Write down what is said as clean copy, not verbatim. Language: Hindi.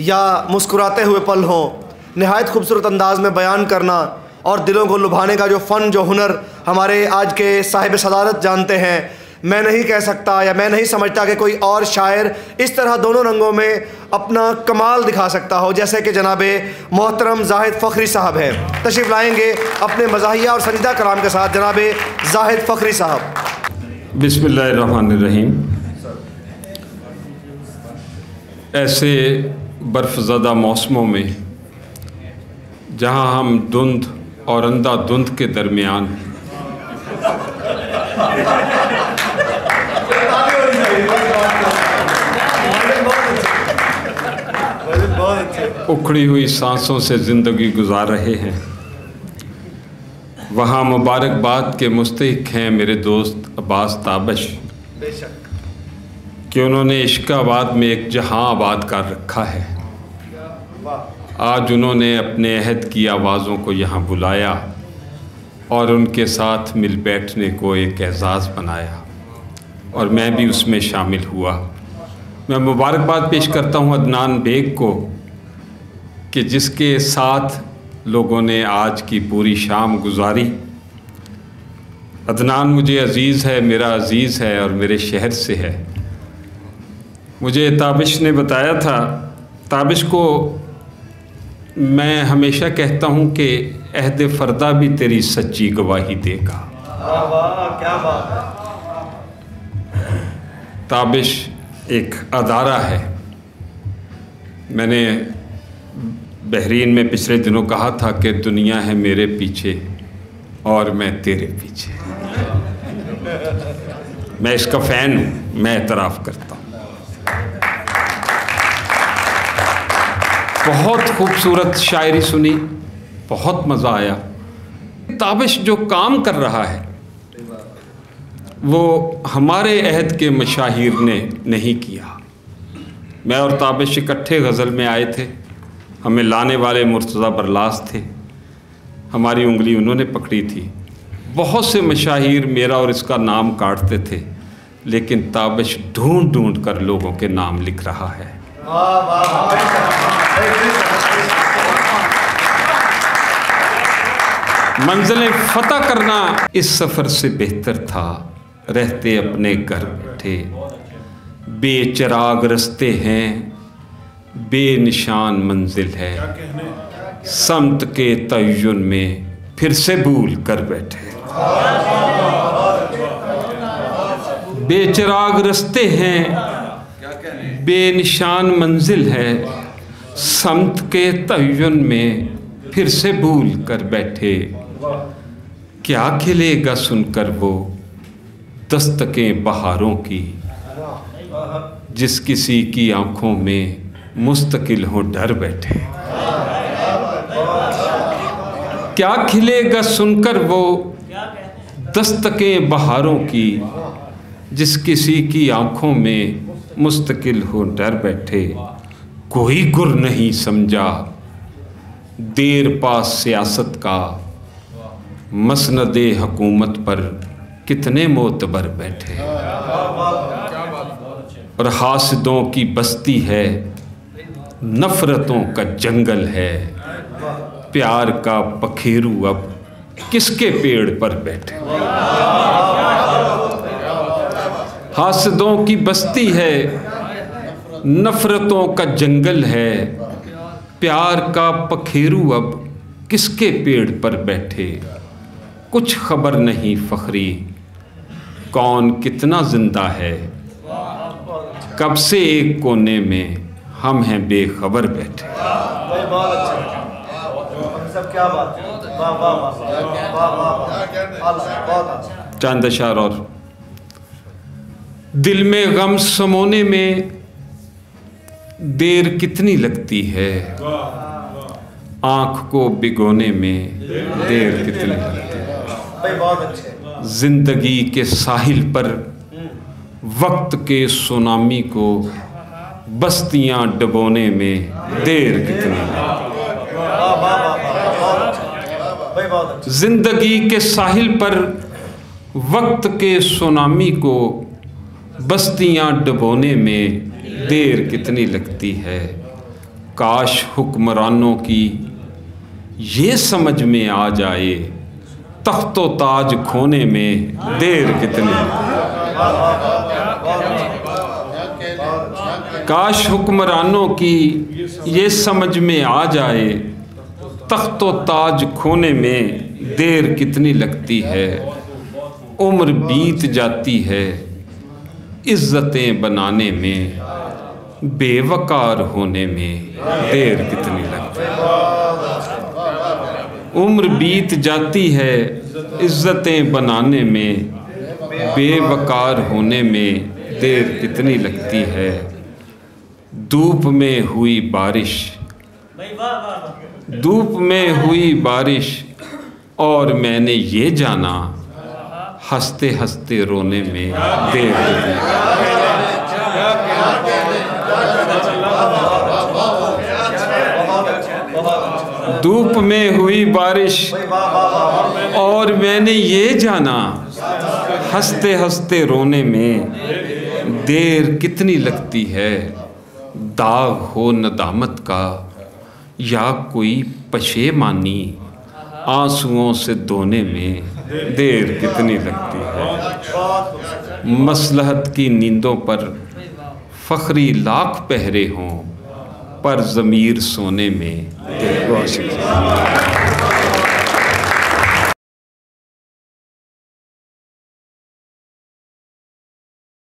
या मुस्कुराते हुए पल हों, नहायत खूबसूरत अंदाज में बयान करना और दिलों को लुभाने का जो फ़न, जो हुनर हमारे आज के साहिब सदारत जानते हैं, मैं नहीं कह सकता या मैं नहीं समझता कि कोई और शायर इस तरह दोनों रंगों में अपना कमाल दिखा सकता हो जैसे कि जनाब मोहतरम जाहिद फ़खरी साहब हैं। तशरीफ़ लाएंगे अपने मज़ाहिया और संजीदा कलाम के साथ जनाब जाहिद फ़खरी साहब। बिस्मिल्लाहिर्रहमानिर्रहीम। ऐसे बर्फ़ज़दा मौसमों में जहाँ हम धुंध और अंधाधुंध के दरमियान उखड़ी हुई सांसों से ज़िंदगी गुजार रहे हैं, वहाँ मुबारकबाद के मुस्तहिक हैं मेरे दोस्त अब्बास ताबिश कि उन्होंने इश्काबाद में एक जहां आबाद कर रखा है। आज उन्होंने अपने अहद की आवाज़ों को यहाँ बुलाया और उनके साथ मिल बैठने को एक एजाज़ बनाया और मैं भी उसमें शामिल हुआ। मैं मुबारकबाद पेश करता हूँ अदनान बेग को कि जिसके साथ लोगों ने आज की पूरी शाम गुजारी। अदनान मुझे अज़ीज़ है, मेरा अज़ीज़ है और मेरे शहर से है। मुझे ताबिश ने बताया था, ताबिश को मैं हमेशा कहता हूँ कि अहद फ़रदा भी तेरी सच्ची गवाही देगा। क्या बात। ताबिश एक अदारा है। मैंने बहरीन में पिछले दिनों कहा था कि दुनिया है मेरे पीछे और मैं तेरे पीछे। मैं इसका फ़ैन हूँ, मैं एतराफ़ करता हूँ। बहुत खूबसूरत शायरी सुनी, बहुत मज़ा आया। ताबिश जो काम कर रहा है वो हमारे अहद के मशाहिर ने नहीं किया। मैं और ताबिश इकट्ठे गज़ल में आए थे, हमें लाने वाले मुर्तज़ा बरलास थे, हमारी उंगली उन्होंने पकड़ी थी। बहुत से मशाहिर मेरा और इसका नाम काटते थे, लेकिन ताबिश ढूंढ ढूंढ कर लोगों के नाम लिख रहा है। मंजिलें फतह करना इस सफ़र से बेहतर था, रहते अपने घर बैठे। बेचिराग रस्ते हैं, बेनिशान मंजिल है, समत के तय्युन में फिर से भूल कर बैठे। बेचिराग रस्ते हैं, बेनिशान मंजिल है, समत के तय्युन में फिर से भूल कर बैठे। क्या खिलेगा सुनकर वो दस्तकें बहारों की, जिस किसी की आंखों में मुस्तकिल हो डर बैठे। क्या खिलेगा सुनकर वो दस्तकें बहारों की, जिस किसी की आंखों में मुस्तकिल हो डर बैठे। कोई गुर नहीं समझा देर पास सियासत का, मसनदे हुकूमत पर कितने मोतबर बैठे। और हासिदों की बस्ती है, नफ़रतों का जंगल है, प्यार का पखेरू अब किसके पेड़ पर बैठे। हासिदों की बस्ती है, नफ़रतों का जंगल है, प्यार का पखेरू अब किसके पेड़ पर बैठे। कुछ खबर नहीं फ़खरी कौन कितना जिंदा है, कब से एक कोने में हम हैं बेखबर बैठे। चंद अशार और। दिल में गम समोने में देर कितनी लगती है, आँख को भिगोने में देर कितनी लगती है। जिंदगी के साहिल पर वक्त के सुनामी को बस्तियां डबोने में देर कितनी लगती। जिंदगी के साहिल पर वक्त के सुनामी को बस्तियां डबोने में देर कितनी लगती है। काश हुक्मरानों की ये समझ में आ जाए, तख्तो ताज खोने में देर कितनी। काश हुक्मरानों की ये समझ में आ जाए, तख्तो ताज खोने में देर कितनी लगती है। उम्र बीत जाती है इज्जतें बनाने में, बेवकार होने में देर कितनी लगती है। उम्र बीत जाती है इज्जतें बनाने में, बेवकार होने में देर कितनी लगती है। धूप में हुई बारिश, धूप में हुई बारिश, और मैंने ये जाना हंसते हंसते रोने में देर कितनी लगती है। धूप में हुई बारिश, और मैंने ये जाना हंसते हंसते रोने में देर कितनी लगती है। दाग हो नदामत का या कोई पशेमानी, आंसुओं से धोने में देर कितनी लगती है। मसलहत की नींदों पर फखरी लाख पहरे हों, पर ज़मीर सोने में देर।